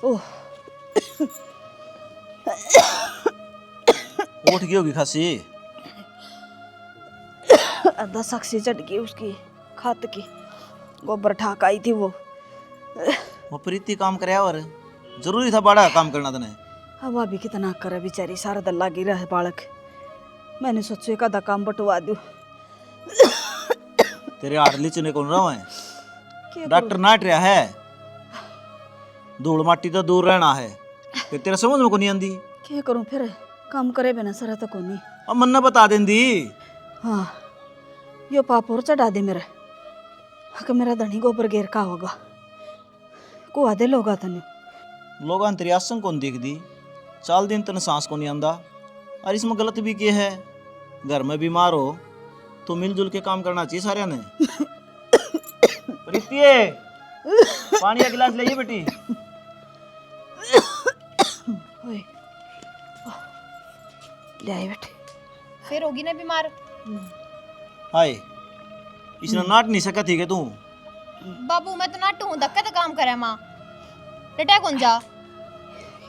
ओह उठ गई होगी खासी। आधा साक्षी चढ़ गई उसकी खात की, गोबर ठाक आई थी वो प्रीति काम करे और जरूरी था बड़ा काम करना तने। हवा भी कितना करे बेचारी, सारा दिन लागी रहे बालक। मैंने सोचो एक आधा काम बटवा दूं। तेरे हाथ लीचने कौन रहा है? क्या डॉक्टर नाट रहा है, धूल माटी तो दूर रहना है। फिर तेरे समझ में को नहीं आंदी। क्या करूं फिर, काम करे बिना सरा तो को नहीं। अब मन ने बता देंदी। हाँ यो पाप और चढ़ा दे मेरा, कि मेरा धनी गोबर घेर का होगा को आधे लोग तने। लोग तेरी आसन कौन देख दी, चाल दिन तन सांस को नहीं आंदा। और इसमें गलत भी क्या है, घर में बीमार हो तो मिलजुल के काम करना चाहिए सारे ने। प्रीति पानी का गिलास लाइए बेटी। ओए ले आई बेटे। फिर होगी ना बीमार। हाय इसने नाट नहीं सका थी के तू। बाबू मैं तो नाटू हूं, धक्का तो काम करे मां। डटा कौन जा।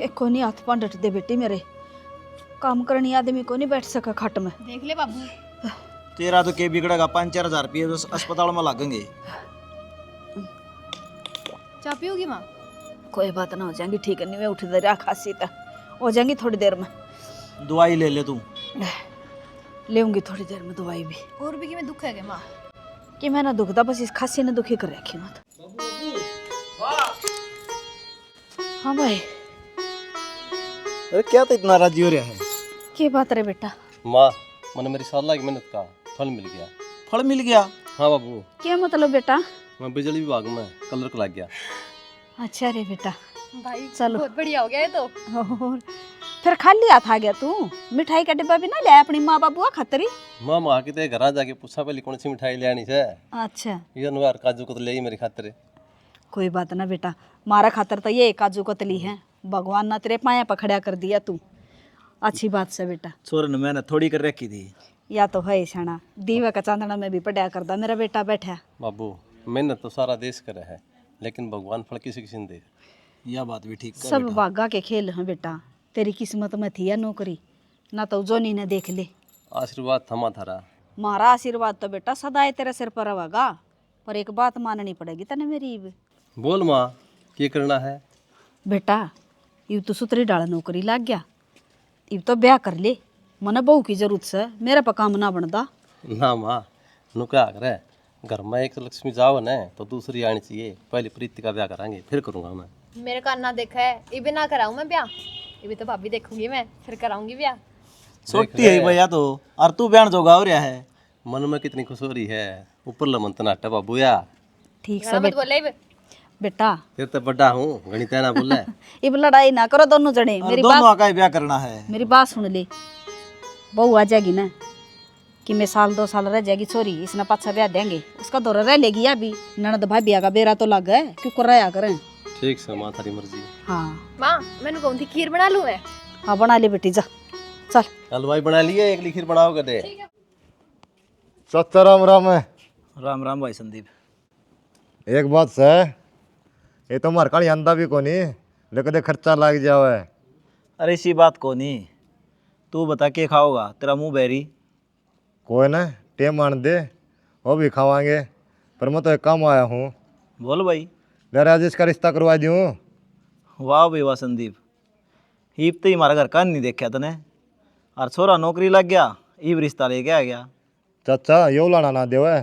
एक को नहीं हाथ पांव डट दे बेटी मेरे, काम करनी आदमी को नहीं बैठ सका खाट में। देख ले बाबू। तेरा तो के बिगड़ेगा, 5-4 हजार रुपये तो अस्पताल में लगेंगे। चाय पियोगी मां? कोई बात ना, हो जाएंगी ठीक नहीं। मैं उठ दे रहा खांसी तो हो जाएंगी थोड़ी देर में। दवाई ले ले तू। लेऊंगी थोड़ी देर में दवाई भी। और भी कि मैं दुख है के मां कि मैं ना दुखदा, बस इस खांसी ने दुखी कर रखी मत। हाँ भाई। अरे क्या तो इतना राजी हो रहा है? क्या बात रे बेटा? माँ मैंने मेरी साल की मेहनत का फल मिल गया। फल मिल गया? हाँ बाबू। क्या मतलब बेटा? मैं बिजली विभाग में कलर को लग गया। अच्छा रे बेटा, भाई चलो। बहुत बढ़िया हो गया ये तो। और फिर खाली हाथ आ गया तू? मिठाई का डिब्बा भी ना ले अपनी माँ बाबू खतरी? माँ माँ की ते घर जाके पूछा पहले कौन सी मिठाई ले आनी है। अच्छा ये नुआर काजू को तो ले आई मेरी खातिर। कोई बात ना बेटा, मारा खातर तो ये काजू कतली है, भगवान ना तेरे पाया पकड़िया कर दिया तू। अच्छी बात से बेटा। छोर ने मैंने थोड़ी कर रखी थी। या तो है सना, दीवा का चांदना में भी पढ़िया करदा मेरा बेटा बैठा। बाबू मेहनत तो सारा देश करे है, लेकिन भगवान फल किसी किसी ने दे। यह बात भी ठीक है सब बेटा। बागा के खेल हैं बेटा, तेरी किस्मत में थी या नौकरी, ना तो जोनी ने देख ले। आशीर्वाद थमा थारा। मारा आशीर्वाद तो बेटा सदाए तेरे सिर पर रहेगा, पर एक बात माननी पड़ेगी तने मेरी। बोल माँ क्या करना है? बेटा यू तो सुतरी डाल नौकरी लाग गया, इब तो ब्याह कर ले। मने बहू की जरूरत से मेरा पर काम ना बनदा। ना माँ नु क्या करे, घर में एक लक्ष्मी जाओ न तो दूसरी आनी चाहिए। पहले प्रीति का ब्याह कराएंगे फिर करूँगा मैं। मेरे कान ना देखा है, ये भी ना कराऊं मैं ब्याह। ये भी तो भाभी देखूंगी मैं, फिर कराऊंगी ब्याह। छोटी है भैया तो, और तू बयान जोगा हो रहा है। मन में कितनी खुश हो रही है, ऊपर लमन तनाटा बाबू या। ठीक से मत बेटा। बोले इब। बेटा फिर तो बड़ा हूँ गणित ना बोले। इब लड़ाई ना करो दोनों जने। और मेरी दोनों बात, का ही ब्याह करना है। मेरी बात सुन ले। बहू आ जाएगी ना कि मैं 1-2 साल रह जाएगी छोरी, इसने पाछा ब्याह देंगे, उसका दौरा रह लेगी। या भी ननद भाभी का बेरा तो लग है, क्यों कर रहा करें। ठीक से माँ थारी मर्जी। हाँ मां मैंने कौन थी खीर बना लूं मैं? हाँ बना ले बेटी, जा चल। हलवाई बना लिए, एक खीर बनाओगे दे। चाचा राम राम है। राम राम भाई संदीप। एक बात से, ये तो हमारे काली आंदा भी को नहीं, लेकिन खर्चा लग जावे। अरे इसी बात को नहीं, तू बता के खाओगा, तेरा मुंह बैरी। कोई ना टेम आन दे, वो भी खावांगे। पर मैं तो एक काम आया हूँ, बोल भाई। ले राजेश का रिश्ता करवा दूँ। वाह भाई वाह संदीप, ईब तो ही हमारा घर का नहीं देखा तने, और छोरा नौकरी लग गया, ईब रिश्ता लेके आ गया। चाचा यो लाना ना देवे,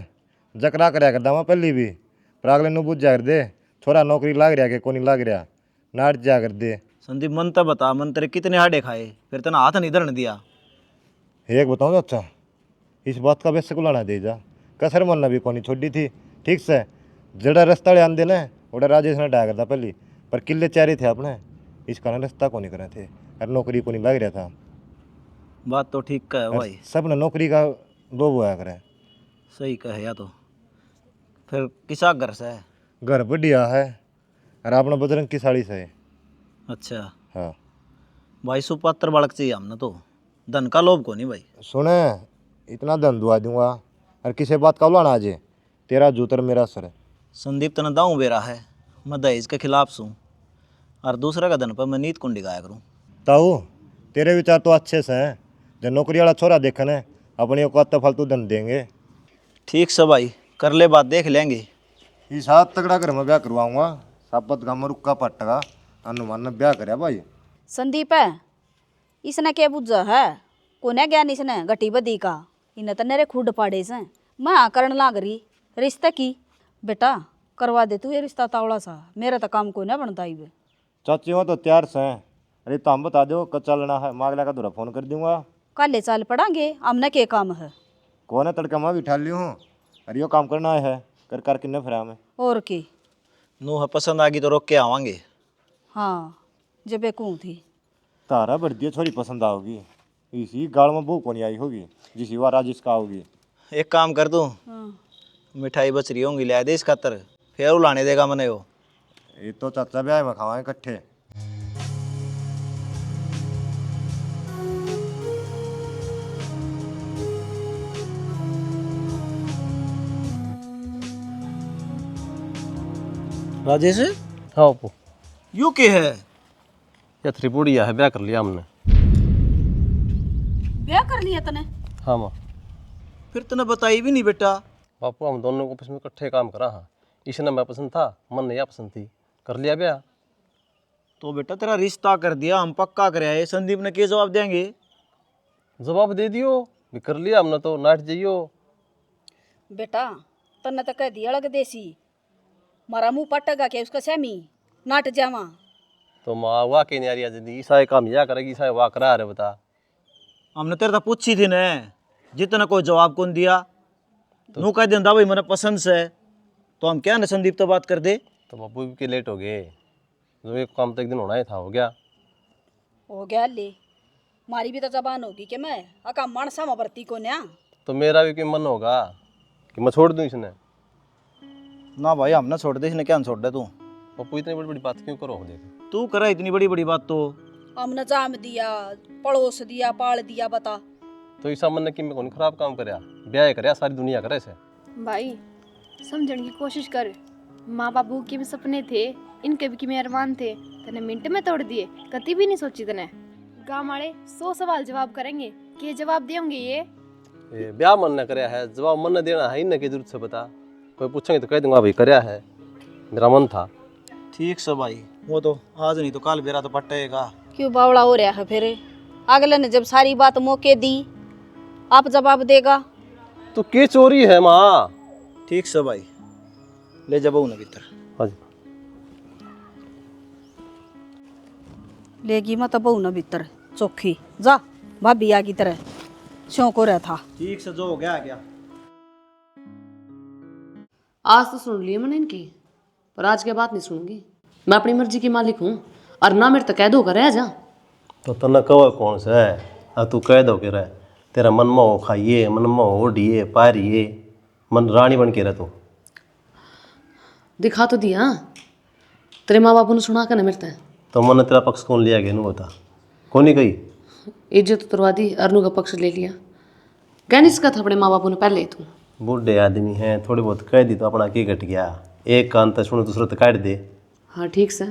जकरा करया करदा मैं पहली भी, पर अगले नु बुझ जा कर दे। छोरा नौकरी लाग रहा के को नहीं लाग रहा, नाट जा कर दे। संदीप मन तो बता, मन तेरे कितने हाडे खाए, फिर तेना हाथ नहीं धरने दिया। एक बताऊँ चाचा, इस बात का वैसे को लाना दे जा, कसर मन भी कोनी छोड़ी थी। ठीक से जड़ा रास्ता ले आंदे ना, वोड़ा राजेश ने डाया करता पहली, पर किले चारे थे अपने, इस कारण रास्ता को नहीं करे थे, और नौकरी को नहीं लग रहा था। बात तो ठीक कहे और भाई, सब ने नौकरी का लोभ हुआ करे। सही कहे। या तो फिर किसा घर से है? घर बढ़िया है, और अपना बजरंग की साड़ी से है। अच्छा हाँ भाई, सुपात्र बालक चाहिए हमने तो, धन का लोभ को नहीं भाई। सुने, इतना धन दुआ दूंगा, और किसी बात का उलाना आजे, तेरा जूतर मेरा सर है। संदीप तना दाऊँ बेरा है, मैं दहेज के खिलाफ सूँ, और दूसरा का धन पर मैं नीत कुंडी गाया करूँ। ताऊ तेरे विचार तो अच्छे से हैं। जो नौकरी वाला छोरा देखन है अपनी औकात तो फालतू धन देंगे। ठीक से भाई, कर ले बात, देख लेंगे। इस हाथ तगड़ा घर में ब्याह करवाऊंगा। सापत गाँव में रुक्का पट्टगा अनुमान ने ब्याह करया भाई। संदीप है इसने क्या बुझा है कोने ज्ञान इसने गटी बदी का इन्हें तो नेरे खुड पाड़े से मैं करण लाग रही रिश्ते की। बेटा करवा दे तू ये रिश्ता तावड़ा सा, मेरा तो काम कोई ना बनता ही वे। चाची हो तो तैयार से हैं। अरे तो हम बता दो कब चलना है, मागला का दूरा फोन कर दूंगा। काले चाल पड़ांगे हमने के काम है। कौन है तड़का मैं भी उठा ली हूँ। अरे यो काम करना है कर कर किन्ने फिर हमें और की नूह पसंद आ गई तो रोक के आवांगे। हाँ जब कूँ थी तारा बढ़ती छोरी पसंद आओगी। इसी गाड़ में भूख नहीं आई होगी जिसी बार आज इसका आओगी। एक काम कर दूँ, हाँ। मिठाई बच रही होंगी ले दे इस खातर, फिर वो लाने देगा मने वो। ये तो चाचा ब्याह में खावाएं इकट्ठे। राजेश हाँ बापू, यू के है? या त्रिपुड़िया है, ब्याह कर लिया हमने। ब्याह कर लिया तने? हाँ माँ। फिर तूने बताई भी नहीं बेटा। बापू हम दोनों को आपस में इकट्ठे काम करा। हाँ इसने मैं पसंद था, मन ने या पसंद थी, कर लिया ब्याह। तो बेटा तेरा रिश्ता कर दिया, हम पक्का कर आए, संदीप ने क्या जवाब देंगे? जवाब दे दियो भी कर लिया हमने तो नाट जाइयो। बेटा तन्ने तो कह दिया अलग देसी मारा मुंह पटगा के उसका सैमी नाट जावा। तो माँ वाह के नहीं आ रही है, ईसा काम या करेगी, ईसा वाह करा रहे बता। हमने तेरे तो पूछी थी ने, जितना कोई जवाब कौन दिया तो नू कह देंदा भाई मैंने पसंद से, तो हम क्या ना संदीप तो बात कर दे। तो बापू के लेट हो गए, जो एक काम तो एक दिन होना ही था, हो गया। हो गया ले मारी भी तो जबान होगी कि मैं अका मानसा में भर्ती को न्या। तो मेरा भी कोई मन होगा कि मैं छोड़ दूँ इसने। ना भाई हमने छोड़ दे, इसने क्या छोड़ दे तू? बापू इतनी बड़ी बड़ी बात क्यों करो? देख तू करा इतनी बड़ी बड़ी बात तो। हमने जाम दिया पड़ोस दिया पाल दिया बता। तो ईसा मन ने कि मैं कौन खराब काम करया, ब्याह करया, सारी दुनिया करे से। भाई समझने की कोशिश कर, माँ बाबू के भी सपने थे, इनके भी की अरमान थे, तने मिनट में तोड़ दिए, कति भी नहीं सोची तने। गाँव वाले 100 सवाल जवाब करेंगे, के जवाब देंगे ये ब्याह मन ने करया है, जवाब मन ने देना है, इन्हें की जरूरत से बता। कोई पूछेंगे तो कह दूंगा भाई करया है, मेरा मन था। ठीक से भाई, वो तो आज नहीं तो कल बेरा तो पटेगा। क्यों बावड़ा हो रहा है फिर? अगले ने जब सारी बात मौके दी आप जवाब देगा। तो के चोरी है माँ? ठीक से भाई, ले जा बहू ने भीतर। हाँ जी। लेगी मत बहू न भीतर चौखी जा भाभी आ की तरह शौक हो रहा था। ठीक से जो हो गया क्या। आज तो सुन लिए मैंने इनकी, पर आज के बाद नहीं सुनूंगी। मैं अपनी मर्जी की मालिक हूँ और ना मेरे तो कह दो कर रह जा। तो तना कवा कौन सा है? हाँ तू कह दो के रह, तेरा मन में हो खाइए, मन में हो ओढ़िए पारिए, मन रानी बन के रह। तू दिखा तो दिया, तेरे माँ बापू ने सुना कर न मिलता है। तो मन तेरा पक्ष कौन लिया गया? नहीं बता, कौन नहीं गई? इज्जत उतरवा दी, अरनू का पक्ष ले लिया। कह नहीं सका था अपने माँ बापू ने पहले ही। तू बूढ़े आदमी हैं, थोड़ी बहुत कह दी तो अपना की घट गया। एक कान तो सुनो, दूसरा तो काट दे। हाँ ठीक से,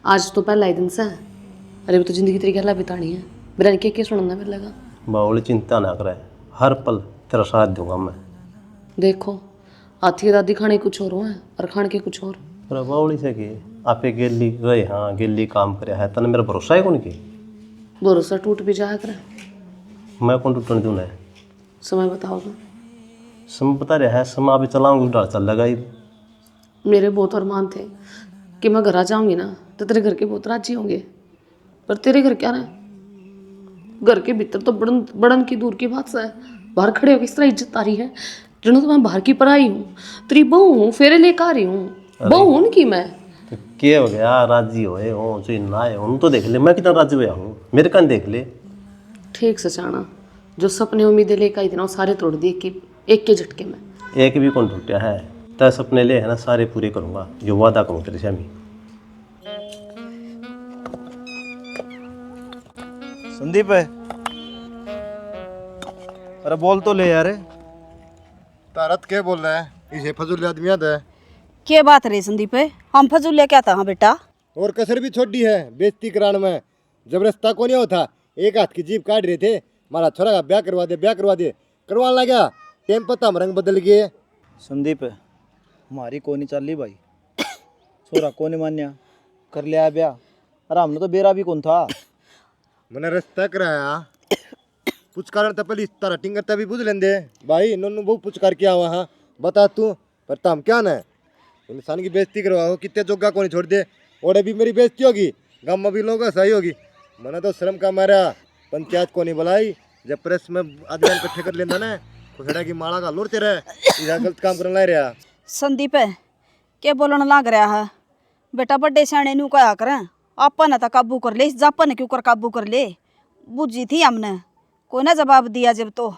आज तो पहला ही दिन से। अरे वो तो जिंदगी तेरी गला बितानी है, बिना के सुनना मेरे लगा। बावली चिंता ना करे, हर पल तेरा साथ दूंगा मैं। देखो हाथी दादी खाने कुछ और है और खाने के कुछ और। अरे बावली से कि आपे गेली गए, हाँ गेली काम कराया है, तने मेरा भरोसा है कौन की? भरोसा टूट भी जाया करे। मैं कौन टूटने दूँ? समय बताओगे? समय बता रहा है, समय अभी चलाऊंगी डर चल लगा ही। मेरे बहुत अरमान थे कि मैं घर आ जाऊंगी ना तो तेरे घर के बहुत राजी होंगे, पर तेरे घर क्या रहा? घर के भीतर तो बड़न बड़न की दूर की बात है, बाहर खड़े होकर इस तरह इज्जत आ रही है जिन्हों तो मैं बाहर की पराई हूँ, तेरी बहू हूँ, फेरे लेकर आ रही हूँ, बहू हूँ उनकी मैं। तो क्या हो गया? राजी होए हो जो ना है उन तो देख ले, मैं कितना राजी हुआ हूँ, मेरे कान देख ले। ठीक से जाना, जो सपने उम्मीदें लेकर आई थी ना वो सारे तोड़ दिए कि एक के झटके में। एक भी कौन टूटा है? तय सपने ले है ना, सारे पूरे करूँगा, जो वादा करूँ तेरे से। मैं संदीप है, अरे बोल तो ले यार। तारत क्या बोल रहा है? इसे फजूल आदमी है। क्या बात रे संदीप हम फजूलिया क्या था? हाँ बेटा और कसर भी छोड़ी है बेइज्जती कराने में। जब रास्ता को नहीं होता एक हाथ की जीप काट रहे थे, हमारा छोरा का ब्याह करवा दे, ब्याह करवा दे, करवा लगा टेम पता हम रंग बदल गए। संदीप हमारी कोई नहीं चल रही भाई, छोरा को नहीं मान्या, कर लिया ब्याह। अरे हमने तो बेरा भी कौन था। मैंने रास्ता कराया पुचकार पहले इस तरह टिंगर तभी बुझ लेंदे भाई, नन्नू बहुत पुचकार किया हुआ। हाँ बता तू, पर तम क्या ना इंसान की बेइज्जती करवाओ, कितने जोगा को नहीं छोड़ दे। और अभी मेरी बेइज्जती होगी, गाँव में भी लोग सही होगी। मैंने तो शर्म का मारा पंचायत को नहीं बुलाई, जब प्रेस में आदमी इकट्ठे कर लेंदा ना खुसड़ा की माला का लोड़ते रहे, इधर गलत काम करने लग रहा। संदीप है क्या बोलने लग रहा है बेटा, बड्डे सियाने न्यू कहा करें अपन तो काबू कर ले, इस जापन क्यों कर काबू कर ले। बुझी थी हमने, कोई ना जवाब दिया जब तो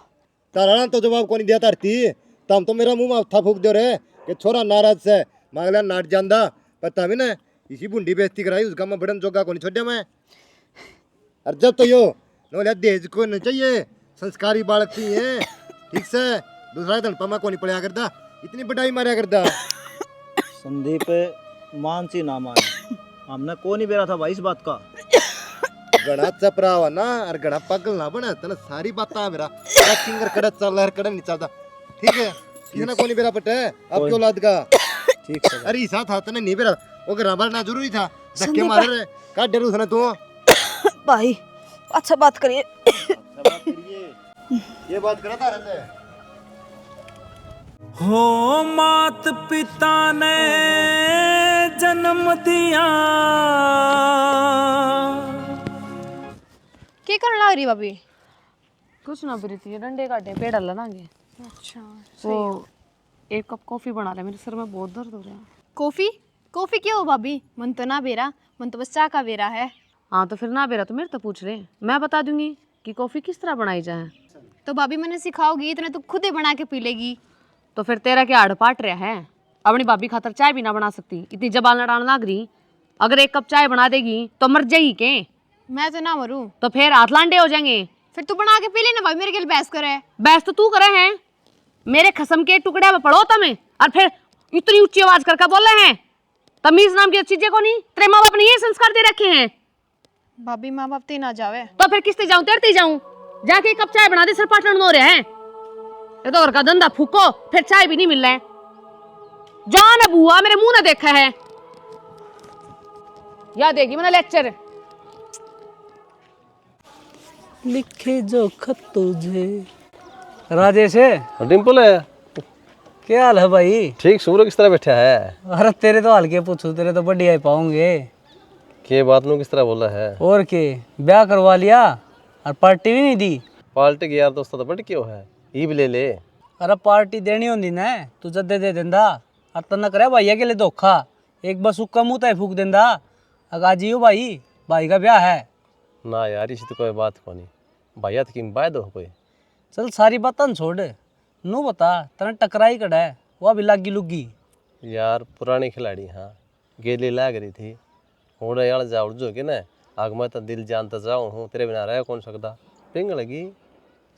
तारा तो जवाब को नहीं दिया तारती, तम तो मेरा मुंह था फूक दे रहे कि छोरा नाराज से मांगला नाट जांदा, पर तभी ना इसी बुंडी बेइज्जती कराई उस गाँव में बड़न जोगा को नहीं छोड़े मैं। और जब तो यो नोलिया दहेज को नहीं चाहिए, संस्कारी बालक चाहिए, ठीक से दूसरा धन पमा को नहीं पड़ा करता, इतनी बढ़ाई मारा करता। संदीप मान सी ना मान, हमने को नहीं बेरा था भाई इस बात का। घड़ा चपरा हुआ ना और घड़ा पागल ना बना, तना सारी बातें मेरा किंगर कड़ा चल रहा है, कड़ा नहीं चलता, ठीक है। कितना को नहीं बेरा पटे आपकी औलाद का, ठीक है। अरे इसा था तने नहीं बेरा, वो घर ना जरूरी था, धक्के मारे रहे का डर उसने तू। भाई अच्छा बात करिए। ये बात करा था रहते हो मात पिता ने जन्म दिया। क्या करने लग रही भाभी? कुछ ना प्रीति, डंडे काटे पेड़ लागे। अच्छा वो एक कप कॉफी बना ले, मेरे सर में बहुत दर्द हो रहा है। कॉफी? कॉफी क्यों भाभी? मन तो ना बेरा, मन तो बस चाय का बेरा है। हाँ तो फिर ना बेरा तो मेरे तो पूछ रहे, मैं बता दूंगी कि कॉफी किस तरह बनाई जाए। तो भाभी मैंने सिखाओगी, इतने तो खुद ही बना के पी लेगी। तो फिर तेरा क्या आड़ पाट रहा है? अपनी भाभी खातर चाय भी ना बना सकती, इतनी जबान लड़ाने लग रही। अगर एक कप चाय बना देगी तो मर जाएगी के? मैं तो ना मरूं। तो फिर हाथ लांडे हो जाएंगे। फिर तू बना के पी लेना भाभी, मेरे के लिए बहस करे। बहस तो तू करे हैं, मेरे खसम के टुकड़े में पड़ो तुम्हें, और फिर इतनी ऊंची आवाज करके बोल रहे हैं। तमीज नाम की चीजें को नहीं, तेरे माँ बाप ने ये संस्कार दे रखे हैं। भाभी माँ बाप ते ना जावे तो फिर किसते जाऊं? तेरते जाऊं? जाके एक कप चाय बना दे, सर पाटन हो रहे हैं। ये तो घर का धंधा फूको, फिर चाय भी नहीं मिल रहा है। जान है बुआ, मेरे मुंह ने देखा है, याद देगी मैंने लेक्चर। लिखे जो खत तुझे। राजेश है? डिम्पल है, क्या हाल है भाई? ठीक। सूर्य किस तरह बैठा है? अरे तेरे तो हाल के पूछू, तेरे तो बढ़िया ही पाऊंगे। के बात नू किस तरह बोला है? और के ब्याह करवा लिया और पार्टी भी नहीं दी। पार्टी की यार दोस्त तो बट क्यों है, ईब ले ले। अरे पार्टी देनी होंदी ना तू जद्दे दे देंदा, और तना करे भैया के लिए धोखा। एक बस उक्का मुँह तय फूक देंदा, अगा जियो भाई, भाई का ब्याह है ना यार, इसी तो कोई बात को नहीं, भैया तो किम बाय दो कोई। चल सारी बातन छोड़, नू बता तना टकराई कड़ा है, वह भी लागी लुगी। यार पुरानी खिलाड़ी, हाँ गेली लाग रही थी, होड़ा यार जाओ जो के ना, आग मैं तो दिल जानता जाऊँ हूँ, तेरे बिना रह कौन सकता। पिंग लगी,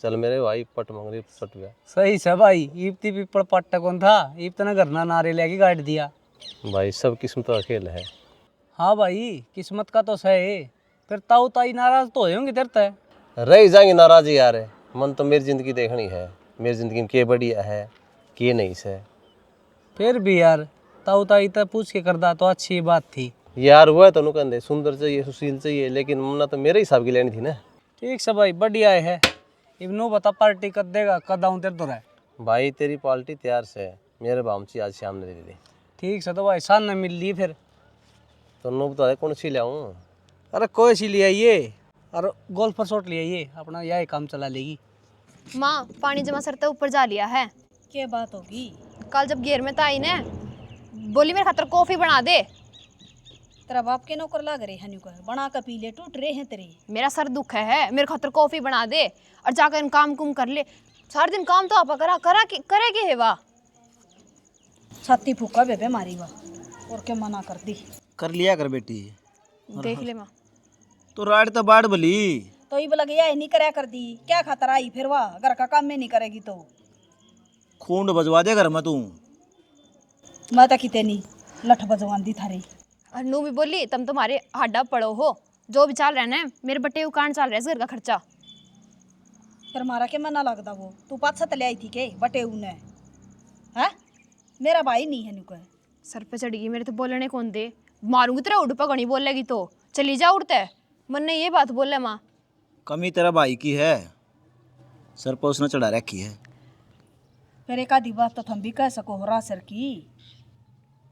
चल मेरे भाई पट मंग रही, पट गया। सही से भाई, ईपती पीपड़ पट्टा कौन था, ईप तना घर ना नारे लेके गाड़ दिया। भाई सब किस्म तो अकेल है। हाँ भाई किस्मत का तो सही, फिर ताऊ ताई नाराज तो होंगे तेरे ते। रह जाएंगे नाराजी यार, मन तो मेरी जिंदगी देखनी है, मेरी जिंदगी में के बढ़िया है के नहीं से। फिर भी यार ताऊ ताई तो पूछ के करदा तो अच्छी बात थी यार। वो है तो कहते सुंदर चाहिए, सुशील चाहिए, लेकिन मन्ना तो मेरे हिसाब की लेनी थी ना। ठीक से भाई, बढ़िया है। इवनू बता पार्टी कद देगा, कद आऊँ तेरे तो रहे। भाई तेरी पार्टी तैयार से, मेरे बामची आज शाम ने दे दी। ठीक से तो भाई शान न मिल ली फिर। तो नो बता दे कौन सी लाऊं? अरे कोई सी ले आइए, और गोल्फर शॉट ले आइए, अपना यही काम चला लेगी। माँ पानी जमा सरते ऊपर जा लिया है। क्या बात होगी? कल जब घेर में ताई ने बोली मेरे खातर कॉफी बना दे, तेरा बाप के नौकर लाग रहे हैं, कर बना के पी ले, टूट रहे हैं तेरे। मेरा सर दुख है, मेरे खातर कॉफी बना दे और जाकर इन काम कुम कर ले। सारा दिन काम तो आप करे के है वाह। छाती फूका बेबे मारी वाह, और क्या मना कर दी। कर लिया कर बेटी, देख ले माँ, तो राड तो बाढ़ भली। तो ये बोला यह नहीं कराया कर दी, क्या खातर आई फिर वाह, घर का काम में नहीं करेगी तो खूंड बजवा दे घर में तू। मैं तो कितनी लठ बजवान दी थारी। और नू भी बोली तुम तुम्हारे हाडा पड़ो हो, जो भी चाल रहा है ना मेरे बट्टे उकान चाल रहा है घर का खर्चा। फिर मारा के मना लगता वो तू पाछा तले आई थी के बटे उने है मेरा भाई नहीं है नुको। सर पे चढ़ गई मेरे, तो बोलने कौन दे, मारूंगी तेरा उड़ पगड़ी बोलेगी तो चली जा उड़ते। मन ने ये बात बोले माँ। कमी तेरा भाई की है, सर पर उसने चढ़ा रखी है। फिर एक आधी बात तो थम भी कह सको हो रहा सर की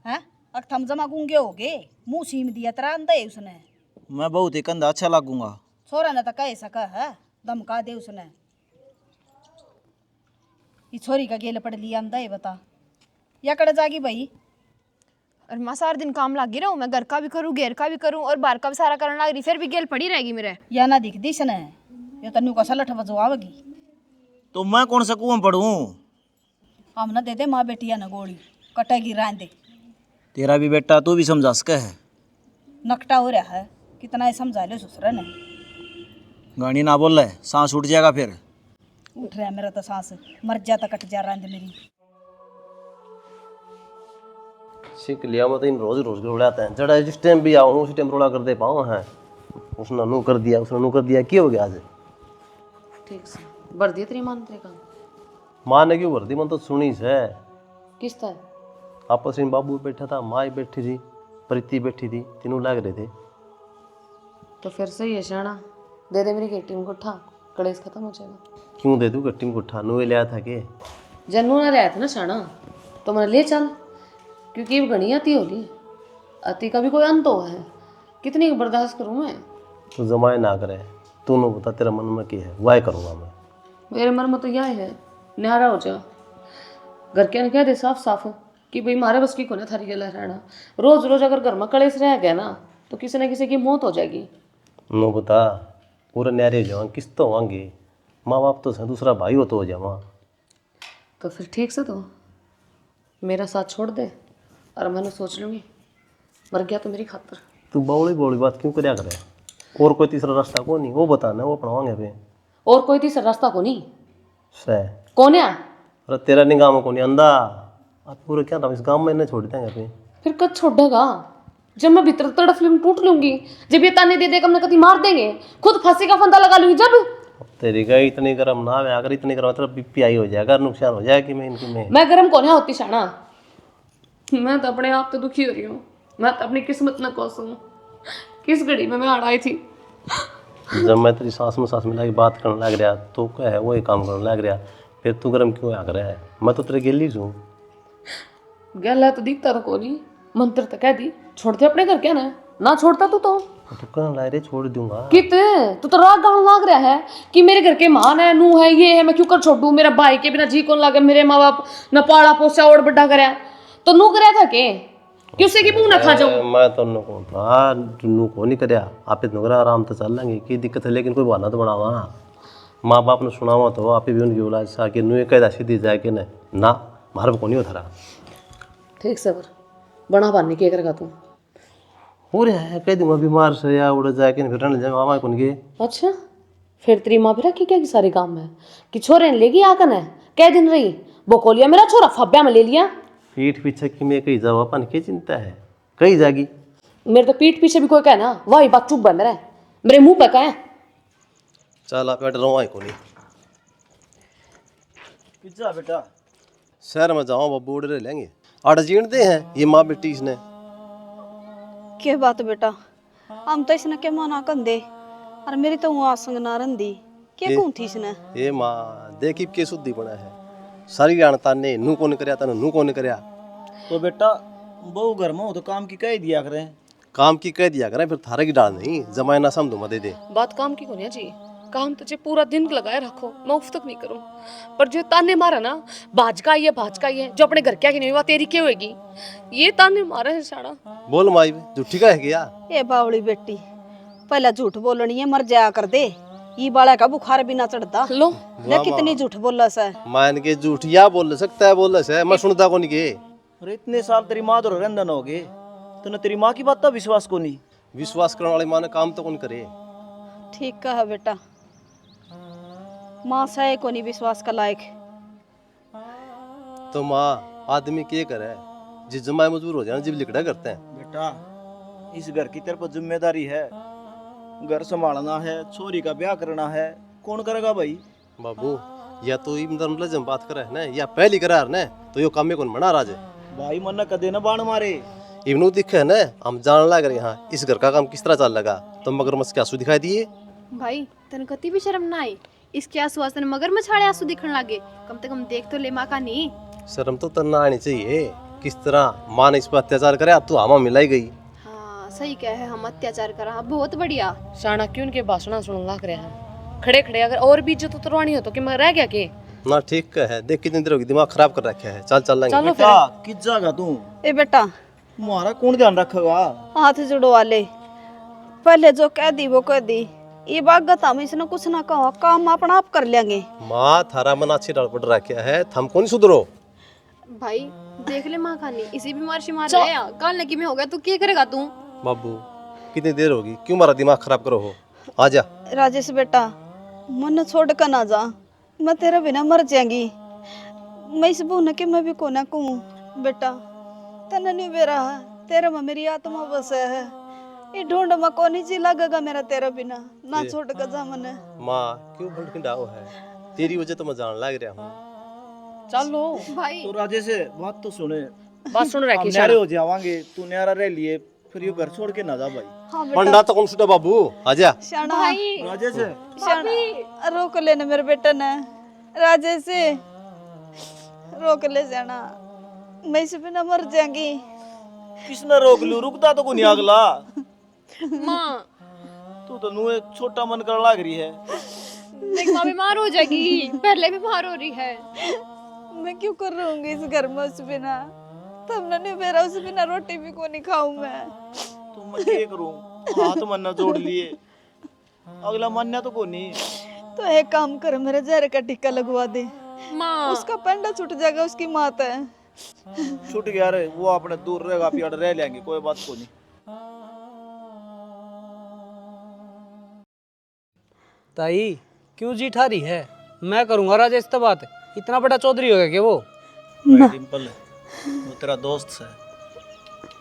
है। अब थम जमा गूंगे हो गए, मुंह सीम दिया तेरा अंधा है उसने। मैं बहुत ही कंधा अच्छा लागूंगा। छोरा ने तो कह सका है, धमका दे उसने। ये छोरी का गेल पड़ लिया अंधा है बता या कड़ जागी भाई। और माँ सारा दिन काम लागी रहूँ, मैं घर का भी करूँ घेर का भी करूँ और बाहर का भी सारा करने लग रही, फिर भी गेल पड़ी रहेगी मेरे। या ना दिख दी इसने ये तन्नू का सलठ बजवावेगी। तो मैं कौन सा कुआं पढ़ूं? हम ना दे दे माँ बेटिया न गोली कटेगी रहने दे। तेरा भी बेटा तू भी समझा सके है। नकटा हो रहा है कितना ही समझा ले ससुर ने। गाड़ी ना बोल रहे सांस उठ जाएगा फिर। उठ रहा है मेरा तो सांस, मर जाता कट जा रहा है मेरी। सीख लिया मैं तो इन रोज रोज उड़ाते हैं जड़ा जिस टाइम भी आऊँ उसी टाइम रोड़ा कर दे पाऊँ है। उसने नू कर दिया, उसने नू कर दिया, क्या हो गया आज? ठीक से भर दिया तेरी मान तेरे का। माँ ने क्यों भर दी, मन तो सुनी से। किस तरह? आपस में बाबू बैठा था, माँ ही बैठी थी, प्रीति बैठी थी, तीनों लग रहे थे। तो फिर सही है शाना, दे दे मेरी गेटी में गुट्ठा, कलेश खत्म हो जाएगा। क्यों दे दूँ गट्टी में गुट्ठा, नू लिया था के? जन्नू ना रहा था ना शाना, तो मैंने ले चल, क्योंकि घनी आती होली, अति का भी कोई अंत हो है, कितनी बर्दाश्त करूँ मैं। तू जमाए ना करे, तू न बता तेरा मन में क्या है, वाह करूँगा मैं। मेरे मन में तो यह है न्यारा हो जा, घर के ने कह दे साफ साफ कि भाई मारे बस की कोने थारी गला रहना। रोज रोज अगर घर में कलेश रह गया ना तो किसी न किसी की मौत हो जाएगी। नो बता पूरे न्यारे जाओ किस तो होंगे, माँ बाप तो से दूसरा भाई हो तो हो जावा। तो फिर ठीक से तो मेरा साथ छोड़ दे और मैंने सोच लूँगी, मर गया तो मेरी खातर। तू बौली बात क्यों करया करे? और कोई तीसरा रास्ता को नहीं, वो बताना, वो अपनावांगे पे। और कोई तीसरा रास्ता को नहीं से कौन है? अरे तेरा निगाह में को नहीं अंधा, आप पूरे क्या था इस गांव में इन्हें छोड़ देंगे पे। फिर कद छोड़ेगा? जब मैं भीतर तड़फ लूँगी टूट लूँगी, जब ये ताने दे दे हमने कभी मार देंगे, खुद फांसी का फंदा लगा लूँगी जब। तेरी गई इतनी गर्म ना है, अगर इतनी गर्म मतलब बीपी आई हो जाएगा, नुकसान हो जाएगा कि मैं इनकी में। मैं गर्म कौन है होती शाना, मैं तो अपने आप तो दुखी हो रही हूँ, मैं तो अपनी किस्मत न कोसूं, किस घड़ी में मैं हार आई थी। जब मैं तेरी सांस में लगी बात करने लग रहा तो क्या है वही काम करने लग रहा, फिर तू गर्म क्यों आ रहा है? मैं तो तेरे गिल्ली हूँ। गल तो दिखता तो कोनी, मंत्र तो कह दी छोड़ते अपने घर क्या ना छोड़ता तू तो कहने लग रहे छोड़ दूंगा कित तू तो राग गान लाग रहा है कि मेरे घर के मान है, नू है, ये है, मैं क्यों कर छोड़ू, मेरा भाई के बिना जी कौन लागे, मेरे माँ बाप न पाला पोसा और बड़ा कराया तो नू कराया था के कि उससे की मुंह ना खा जाऊं। मैं तो नु को था नु को नहीं करया, आप इतना करा आराम तो चल लेंगे की दिक्कत है, लेकिन कोई बहाना तो बनावा, माँ बाप ने सुनावा तो आप भी उनकी औलाद सा कि नु कह सीधी जाए कि ना मार को नहीं होता। ठीक से बना पानी के करेगा तू? हो रहा है कह दूंगा बीमार से या उड़ जाए कि फिर रहने जाए मामा कौन के। अच्छा फिर तेरी माँ भी रखी क्या कि सारे काम में कि छोरे ने लेगी आकन है कै दिन रही बोकोलिया मेरा छोरा फब्या में ले लिया। पीठ पीछे कि मैं कहीं जावा अपन की चिंता है, कहीं जागी मेरे तो पीठ पीछे भी कोई कहना वही बात चुप है मेरे मुंह पे कहे। चल आप बैठ रहो आई को नहीं पिज्जा बेटा शहर में जाओ बब्बू उड़ रहे लेंगे आड़ जीणते हैं ये माँ बेटी इसने। के बात बेटा हम तो इसने के मना कंदे और मेरी तो वहाँ संग ना रंदी के कौन थी इसने। ये माँ देखी के शुद्धि बना है सारी जानता ने नू कौन करया तने नू कौन करया। तो बेटा बहु घर में हो तो काम की कह दिया करें। काम की कह दिया करें फिर थारे की डाल नहीं जमाए ना समझो मत दे दे। बात काम की कोनी जी, काम तुझे पूरा दिन लगाए रखो मैं उफ तक नहीं करूं, पर जो ताने मारा ना भाजका ही है जो अपने घर क्या की नहीं हुआ तेरी क्या होगी, ये ताने मारा है साड़ा। बोल माई झूठी का है क्या? ए बावली बेटी पहला झूठ बोलनी है मर जाया कर दे, ये बाला का बुखार भी ना चढ़ता लो ले कितनी झूठ बोला सा। मान के झूठिया बोल सकता है बोल से मैं सुनता को नहीं के। अरे इतने साल तेरी माँ तो रंधन हो गए तो न तेरी माँ की बात का विश्वास को नहीं। विश्वास करने वाली माँ ने काम तो कौन करे। ठीक कहा बेटा, माँ से को नहीं विश्वास का लायक। तो माँ आदमी क्या करे जिस जमाए मजबूर हो जाए जिब लिकड़ा करते हैं। बेटा इस घर की तेरे पर जिम्मेदारी है, घर संभालना है, छोरी का ब्याह करना है, कौन करेगा भाई? बाबू या तो मतलब जब बात करे ना या पहली करार ने तो यो काम में कौन बना राजे भाई मन कदे न बाण मारे। इवनु दिखे ना हम जान लग रहे यहाँ इस घर का काम किस तरह चल लगा। तो मगरमच्छ के आंसू दिखाई दिए। भाई तन कति भी शर्म ना आई, इसके आंसू आसन मगर मछाड़े आंसू दिखने लगे। कम से कम देख तो ले माँ का नहीं। शर्म तो तन्ना आनी चाहिए। किस तरह माँ ने इस पर अत्याचार करे, अब तो आमा मिलाई गई। हाँ सही कहे है, हम अत्याचार करा बहुत बढ़िया। शाना क्यों उनके भाषण सुन लग रहे हैं खड़े खड़े। अगर और भी इज्जत उतरवानी हो तो कि मैं रह गया के ना ठीक है। देख कितनी देर होगी, दिमाग खराब कर रखा है। चल चल लेंगे। चलो फिर। बेटा किस जागा तू? ए बेटा तुम्हारा कौन ध्यान रखेगा? हाथ जुड़वा ले, पहले जो कह दी वो कह दी। ये बात हम इसने कुछ ना कहो, काम अपना आप कर लेंगे। माँ थारा मन अच्छी डाल पड़ रखा है, थम कौन सुधरो। भाई देख ले माँ खानी इसी बीमार शिमार रहे हैं। काल लगी में हो गया तो क्या करेगा तू? बाबू कितनी देर होगी, क्यों मारा दिमाग खराब करो हो। आजा राजेश बेटा मन छोड़ कर ना जा, मैं तेरे बिना मर जाएंगी। मैं इस बहू के मैं भी को ना कहूँ बेटा, तने नहीं बेरा है, तेरे में मेरी आत्मा बस है। ये ढूंढ में कोनी जी लगेगा मेरा तेरे बिना, ना छोड़ कर जा मने। माँ क्यों भड़किंडाओ है, तेरी वजह तो मैं जान लग रहा हूँ। चलो भाई तो राजे से बात तो सुने, बात सुन हम रखी न्यारे हो जावांगे, तू न्यारा रह लिए, फिर ये घर छोड़ के ना जा भाई। हाँ पंडा बेटा तो कौन सुटा बाबू, आजा। शाना भाई राजे से शाना रोक लेना मेरे बेटे ने, राजेश से रोक ले जाना, मैं इस बिना मर जाएंगी। किसने रोक लू? रुकता तो कोनी अगला। माँ तू तो नू एक छोटा मन कर लाग रही है। देख माँ बीमार हो जाएगी, पहले बीमार हो रही है। मैं क्यों कर रहूंगी इस घर में उस बिना? तब नहीं मेरा उस बिना रोटी भी को नहीं खाऊं मैं। तो मैं क्या करूं? हाथ मन्ना जोड़ लिए, अगला मन्ना तो कोनी। तो एक काम कर, मेरे जहर का टिक्का लगवा दे, माँ उसका पेंडा छूट जाएगा, उसकी मात है। छूट गया रे, वो अपने दूर रहेगा, पियाड़ रह लेंगे, कोई बात कोनी। ताई क्यों जी ठारी है? मैं करूंगा राजेश से बात। इतना बड़ा चौधरी हो गया कि वो? भाई डिम्पल वो तेरा दोस्त है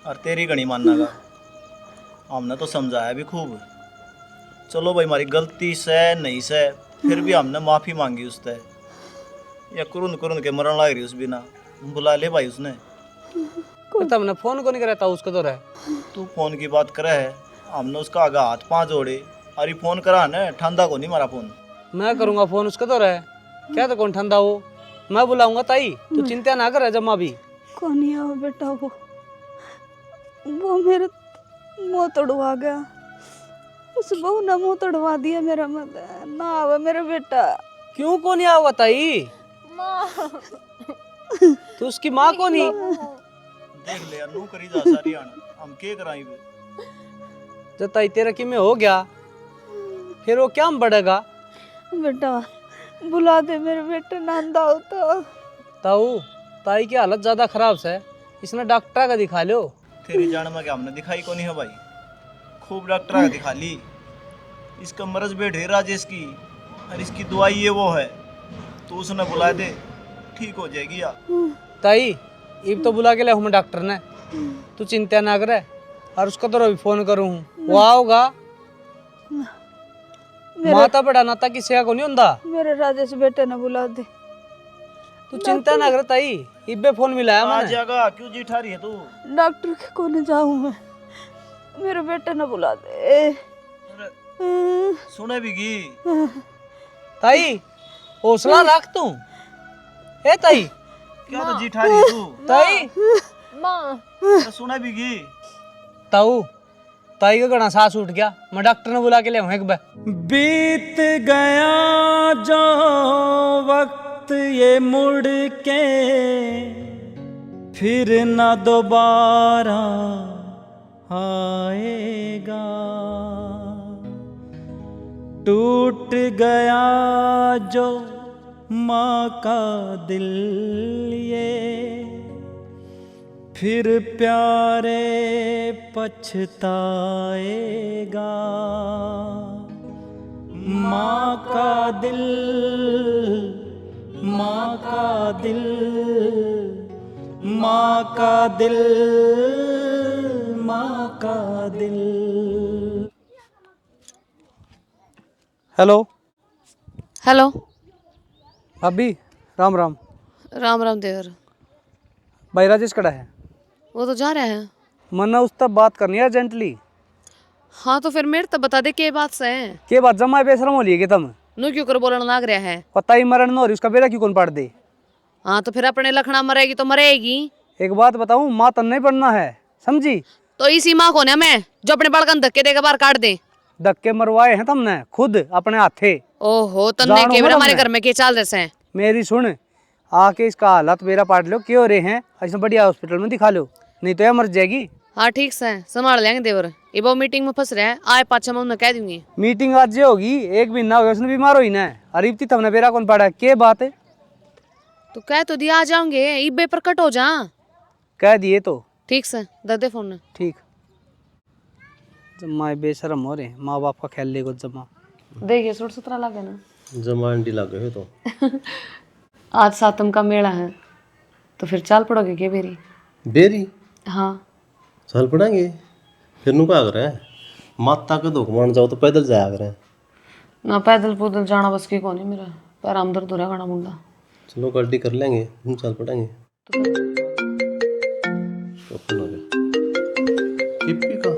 और तेरी गणी मानना का, हमने तो समझाया भी खूब। चलो भाई हमारी गलती से नहीं से, फिर भी हमने माफी मांगी उससे। या कुरुन कुरुन के मरण लग रही उस बिना, बुला ले भाई उसने। तो तुमने फोन को नहीं करा था उसको तो रहे। तू फोन की बात करे है, हमने उसका आगे हाथ पांव जोड़े, अरे फोन करा न, ठंडा को नहीं मारा फोन। मैं करूंगा फोन, उसको तो रहे। क्या तो कौन ठंडा हो, मैं बुलाऊंगा ताई, तू चिंता ना कर जम्मा भी। कौन ही आओ बेटा, वो मेरे मुंह तोड़वा गया, उस बहू ने मुंह तोड़वा दिया मेरा। मत ना आवे मेरा बेटा। क्यों को नहीं आओगा ताई? तू उसकी माँ को नहीं? देख ले यार, नू करी जा सारी आन, हम के कराई बे? जब ताई तेरा कि में हो गया, फिर वो क्या बढ़ेगा? बेटा बुला दे मेरे बेटे, नंदा हो तो। ताऊ ताई की हालत ज्यादा खराब है, इसने डॉक्टर का दिखा लो। तेरी जान में क्या हमने दिखाई को नहीं है भाई, खूब डॉक्टर का दिखा ली। इसका मर्ज बैठे राजेश की, और इसकी दवाई ये वो है, तो उसने बुला दे, ठीक हो जाएगी यार। ताई इब तो बुला के ले हूँ डॉक्टर ने, तू चिंता ना करे। और उसको तो अभी फोन करूँ, वो आओगा। माता बड़ा नाता की सेवा को नहीं होता। मेरे राजेश बेटे ने बुला दे। तू चिंता ना कर ताई, इब्बे फोन मिलाया आ मैंने। जाएगा, क्यों जी ठा रही है तू? डॉक्टर के कोने जाऊं मैं, मेरे बेटे ने बुला दे। सुने भी ताई हौसला रख तू। ए ताई, क्या तो जी ठा रही है तू? ताई माँ सुने भी ताऊ ताई का घना सांस उठ गया, मैं डॉक्टर ने बुला के ले एक बार। बीत गया जो वक्त ये मुड़ के फिर न दोबारा आएगा, टूट गया जो माँ का दिल ये फिर प्यारे पछताएगा, माँ का दिल, माँ का दिल, माँ का दिल, माँ का दिल। Hello hello. अभी राम राम। राम राम देवर। भाई राजेश कड़ा है? वो तो जा रहा है। मन्ना उस तब बात करनी है अर्जेंटली। हाँ तो फिर मेरे तो बता दे के बात से है। के बात जमा बेशरम हो लिए तुम? नू क्यों कर बोलने लाग रहा है? पता ही मरण न हो रही, उसका बेरा क्यों कौन पाड़ दे? हाँ तो फिर अपने लखना मरेगी तो मरेगी। एक बात बताऊं, माँ तन नहीं पड़ना है, समझी? तो इसी माँ को ना मैं जो अपने बड़कन धक्के देकर बाहर काट दे। धक्के मरवाए हैं तुमने खुद अपने हाथे। ओहो तन्ने जानो के मरम हमारे है। घर में के चाल रहे हैं। मेरी सुन, आके इसका हालत बेरा पाट लो, क्यों हो रहे हैं? ऐसा बढ़िया हॉस्पिटल में दिखा लो, नहीं तो यह मर जाएगी। हाँ ठीक से संभाल लेंगे देवर। ये वो मीटिंग में फंस रहा है, आए पाछा मैं उन्हें कह दूंगी। मीटिंग आज ये होगी, एक महीना हो गया उसने बीमार हुई ना। अरीब थी तुमने बेरा कौन पाड़ा? के बात है? तो कह तो दिया आ जाओगे, इबे पर कट हो जा। कह दिए तो ठीक से दे फोन ने। ठीक। जम्मा बेशरम हो रहे, माँ बाप का ख्याल लेगो जम्मा। देखिए 16-17 लाख है ना। जमा अंडी लगे हो तो आज सातम का मेला है तो फिर चाल पड़ोगे क्या बेरी? बेरी हाँ चल पड़ेंगे। फिर नु क्या करे, माता के दुख मान जाओ तो पैदल जाया करें। ना पैदल पुदल जाना बस की कौन है मेरा, पैर अंदर दूर है खाना मुंडा। चलो गाड़ी कर लेंगे, हम चल पड़ेंगे। ओपन हो गया। किप्पी का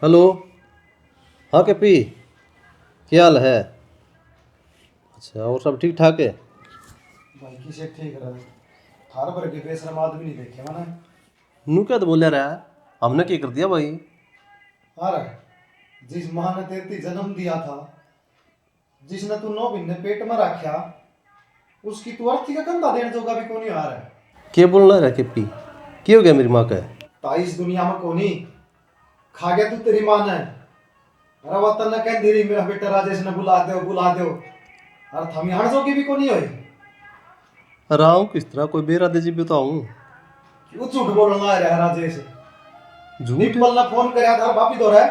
हेलो। हाँ किप्पी, क्या हाल है? अच्छा और सब ठीक ठाक है? भाई किसे ठीक रहा थार पर के बेशरम आदमी नहीं देखे मैंने। नू क्या तो बोलिया रहा है, हमने क्या कर दिया भाई? अरे जिस माँ ने तेरे जन्म दिया था, जिसने तू 9 महीने पेट में रखा, उसकी तू अर्थी का कंधा देने जोगा भी कोनी आ रहा है। क्या बोलना रहा किप्पी? क्या हो गया मेरी माँ का? ताइस दुनिया में कोनी खा गया तू तेरी माँ ने। अरे वतन ने कह दी मेरा बेटा राजेश ने बुला दो। अरे थमी हण जोगी भी कोनी होई। राहू किस तरह कोई बेरादे जी बताऊं? क्यों झूठ बोलना आ रहा है राजेश? झूठ? निपल ने फोन करया था भाभी दो रहा है।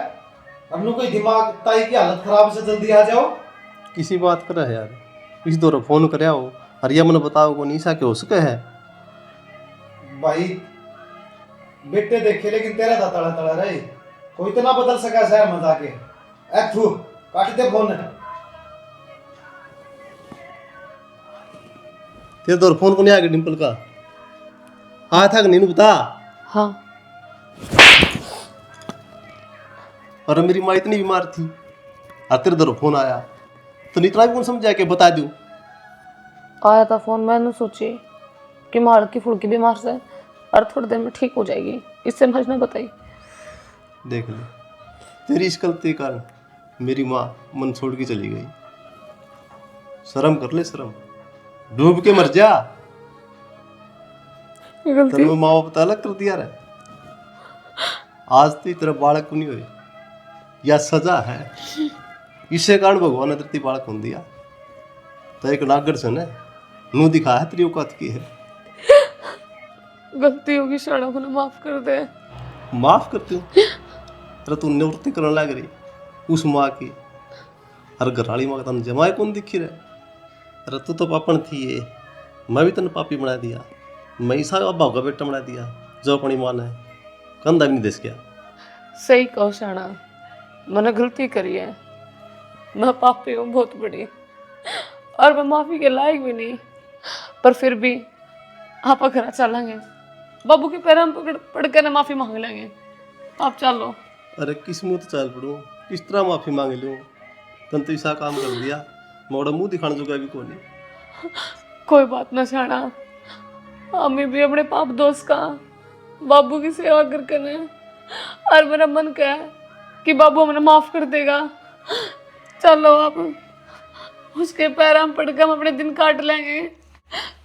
अब नु कोई दिमाग ताई की हालत खराब से जल्दी आ जाओ। किसी बात कर है यार, इस दौर फोन कर हो हरिया मन बताओ को निशा के हो सके है। भाई बेटे देखे लेकिन तेरा था तड़ा तड़ा रहे, कोई तो ना बदल सका शहर में जाके। ए थू काट दे फोन। तेरे दौर फोन को नहीं आ गया डिम्पल का? आया था कि नहीं बता। हाँ और मेरी माँ इतनी बीमार थी और तेरे दौर फोन आया तो इतना भी कौन समझा के बता दूं? आया था फोन, मैंने सोची कि माँ हल्की फुल्की बीमार से और थोड़ी देर में ठीक हो जाएगी, इससे मजने बताई। देख ले, तेरी इस गलती के कारण मेरी माँ मन छोड़ के चली गई। शर्म कर ले शर्म, डूब के मर जा। गलती तेरे माँ बाप अलग कर दिया रे। आज तो तेरा बालक नहीं हुई, यह सजा है। इसे कारण भगवान ने धरती बालक होने दिया। तो एक नागर से ने नू दिखा है तेरी औकात की है। गलती होगी शाना, को माफ कर दे। माफ करती हूँ? अरे तू निवृत्ति करने लग रही उस माँ की। अरे घराली माँ का तन जमाए कौन दिखी रहे? अरे तू तो पापन थी ये, मैं भी तन पापी बना दिया। मैं ईसा भाव का बेटा बना दिया जो अपनी माँ ने कंधा भी नहीं देस गया। सही कहो शाना, मैंने गलती करी है, मैं पापी हूँ बहुत बड़ी, और मैं माफी के लायक भी नहीं। पर फिर भी आप घर चलेंगे, बाबू के पैर पकड़ पड़ कर माफी मांग लेंगे। आप चलो। अरे किस मुँह तो चल पड़ूँ, किस तरह माफी मांग लूँ? तन तो ऐसा काम कर दिया, मोड़ा मुँह दिखाने जोगा भी कौन है। कोई बात ना शाना, हमें भी अपने पाप दोस्त का बाबू की सेवा करके ने, और मेरा मन क्या है कि बाबू हमें माफ कर देगा। चलो आप, उसके पैर हम पड़ के हम अपने दिन काट लेंगे।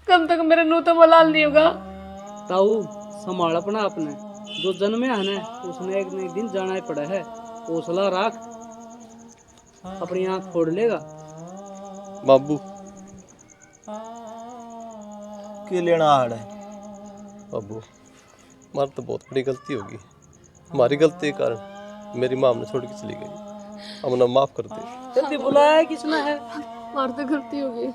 कब तक मेरा नू तो मलाल नहीं होगा। ताऊ संभाल अपना आपने, जो जन्मे है ना उसने एक न एक दिन जाना ही पड़ा है। हौसला रख, अपनी आंख फोड़ लेगा। बाबू के लेना हाड़ है? बाबू हमारी तो बहुत बड़ी गलती होगी। हमारी गलती के कारण मेरी माँ हमने छोड़ के चली गई, हमने माफ कर दे। जल्दी बुलाया किसने है? मार तो गलती होगी।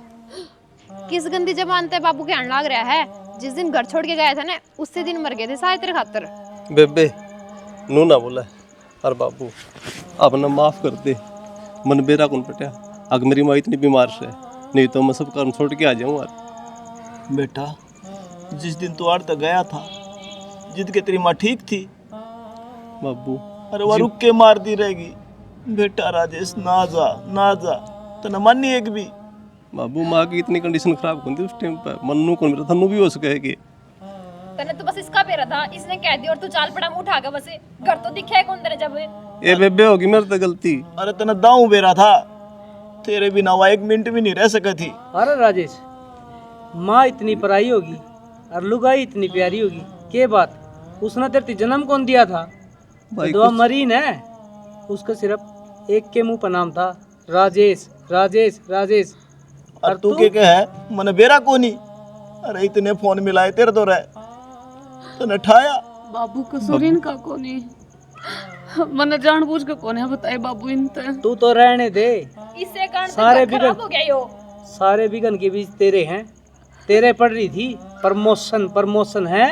किस गंदी जबान ते बाबू के आने लग रहा है? जिस दिन घर छोड़ के गया था ना उससे दिन मर गए थे शायद तेरे खातर। बेबे नू ना बोला और बाबू अब ना माफ कर दे, मन बेरा कौन पटिया। अगर मेरी माँ इतनी बीमार से, नहीं तो मैं सब काम छोड़ के आ जाऊँ यार। बेटा जिस दिन तू आड़ तक गया था, जिद के तेरी माँ ठीक थी, बाबू अरे वह रुक के मार दी रहेगी। बेटा राजेश ना जा तो न मानी एक भी। बाबू माँ की इतनी कंडीशन खराब होती उस टाइम पर, मन्नू कौन मेरा थन्नू भी हो सके कि तने तो बस इसका पेरा था, इसने कह दिया और तू चाल पड़ा मुंह उठा के बस। घर तो दिखे कौन तेरे जब। ये बेबे होगी मेरे तो गलती। अरे तेने दाऊ बेरा था, तेरे बिना वह 1 मिनट भी नहीं रह सके थी। अरे राजेश, माँ इतनी पराई होगी और लुगाई इतनी प्यारी होगी, के बात उसने तेरे जन्म कौन दिया था? भाई विधवा मरी न, उसका सिर्फ एक के मुंह पर नाम था, राजेश राजेश राजेश। और तू के है मन बेरा कोनी। अरे इतने फोन मिलाए तेरे तो रह तने ठाया। बाबू कसूर इनका कोनी, मन जानबूझ के कोने बताए बाबू इनते। तू तो रहने दे, इससे कारण सारे तो खराब हो गया यो। सारे बिगन के बीच तेरे हैं, तेरे पड़ रही थी प्रमोशन है।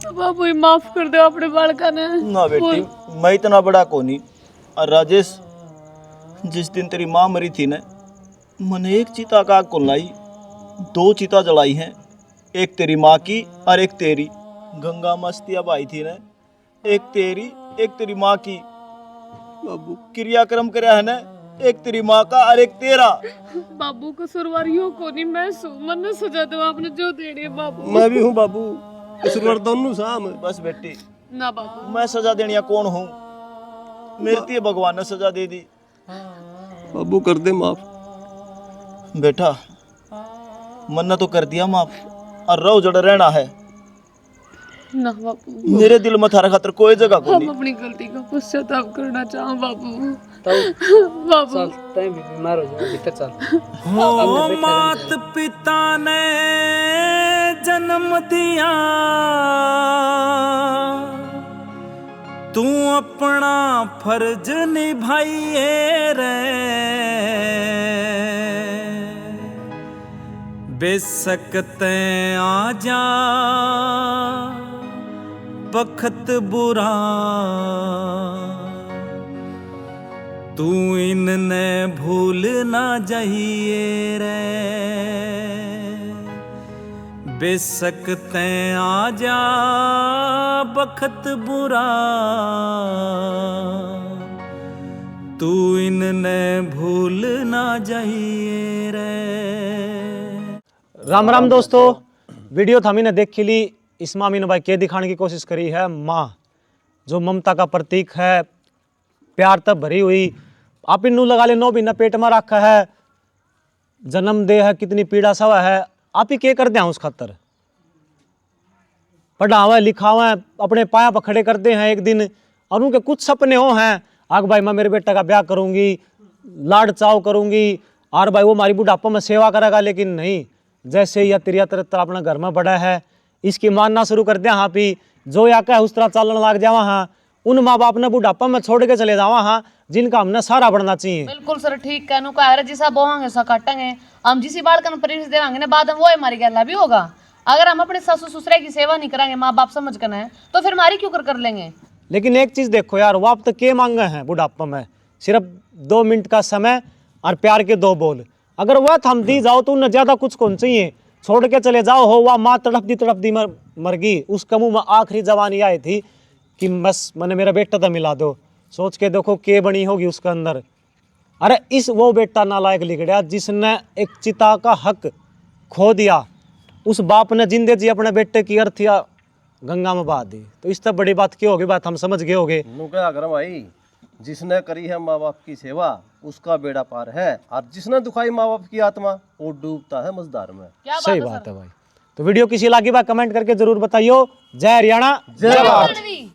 बाबू माफ कर दो अपने बालका ने। ना बेटी मैं इतना बड़ा कोनी। और राजेश जिस दिन तेरी माँ मरी थी ना, मैंने एक चिता का आग को लाई, 2 चिता जलाई हैं, एक तेरी माँ की और एक तेरी। गंगा मस्तिया भाई थी ना, एक तेरी एक तेरी माँ की। बाबू क्रियाक्रम करया है ना, एक तेरी माँ का और एक तेरा। बाबू कसूरवारियों कोनी, मैं मन ने सजा दो आपने जो दे रही है बाबू। मैं भी हूँ बाबू, कसूरवार दोनों साम। बस बेटी ना बाबू, मैं सजा देनिया कौन हूँ? मेरे लिए भगवान ने सजा दे दी। बाबू कर दे माफ। बेटा मन ने तो कर दिया माफ, और रहो जड़ रहना है। ना बाबू, मेरे दिल में थारा खातर कोई जगह को हम नहीं। अपनी गलती का पश्चाताप करना चाहूँ बाबू। तब बाबू चल, तैं भी बीमार हो जाओ, भीतर चल। हो मात पिता ने जन्म दिया, तू अपना फर्ज निभाइए रे। बेशक तैं आ जा बखत बुरा, तू इनने भूल ना जाइए रे। बेशक तैं आ जा बखत बुरा, तू इनने भूल ना जाइए रे। राम राम दोस्तों, वीडियो थामी ने देख ली। इस मामी ने भाई के दिखाने की कोशिश करी है माँ, जो ममता का प्रतीक है, प्यार तब भरी हुई। आप इन्नू लगा ले 9 महीना पेट में रखा है, जन्म दे है, कितनी पीड़ा सवा है। आप ही के कर दे उस खातर पढ़ावा लिखावा, अपने पाया पर खड़े करते हैं एक दिन, और उनके कुछ सपने हो हैं, आग भाई मैं मेरे बेटा का ब्याह करूंगी, लाड चाव करूंगी, और भाई वो हमारी बुढ़ापा में सेवा करेगा। लेकिन नहीं, जैसे या तिरिया तरह अपना घर में बड़ा है, इसकी मानना शुरू कर दिया। हाँ पी जो या कह उस तरह चलन लग जावा। हाँ उन माँ बाप ने बुढ़ापा में छोड़ के चले जावा, हाँ जिनका हमने सारा बढ़ना चाहिए। बिल्कुल सर, ठीक कहनु का है, जिसा बोहांगे सा काटेंगे। हम जिसी बालकन परिवेश देवांगे ना, बाद में वो हमारी गला भी होगा। अगर हम अपने ससुर ससुरे की सेवा नहीं करेंगे माँ बाप समझ कर है, तो फिर हमारी क्यों कर लेंगे। लेकिन एक चीज देखो यार, वो आप तो के मांगे हैं बुढ़ापा में, सिर्फ 2 मिनट का समय और प्यार के 2 बोल। अगर वह थम दी जाओ तो उन्हें ज्यादा कुछ कौन चाहिए। छोड़ के चले जाओ, हो वह माँ तड़प दी मर गई, उसका मुंह में आखिरी जवानी आई थी कि बस मैंने मेरा बेटा तो मिला दो। सोच के देखो के बनी होगी उसके अंदर। अरे इस वो बेटा नालायक लिखड़ा जिसने एक चिता का हक खो दिया, उस बाप ने जिंदे जी अपने बेटे की अर्थिया गंगा में बहा दी। तो इस तब बड़ी बात क्यों होगी, बात हम समझ गए होगे। नु क्या करें भाई, जिसने करी है माँ बाप की सेवा उसका बेड़ा पार है, और जिसने दुखाई माँ बाप की आत्मा वो डूबता है मझधार में। सही बात है भाई। तो वीडियो किसी लगी बात कमेंट करके जरूर बताइयो। जय हरियाणा, जय भारत।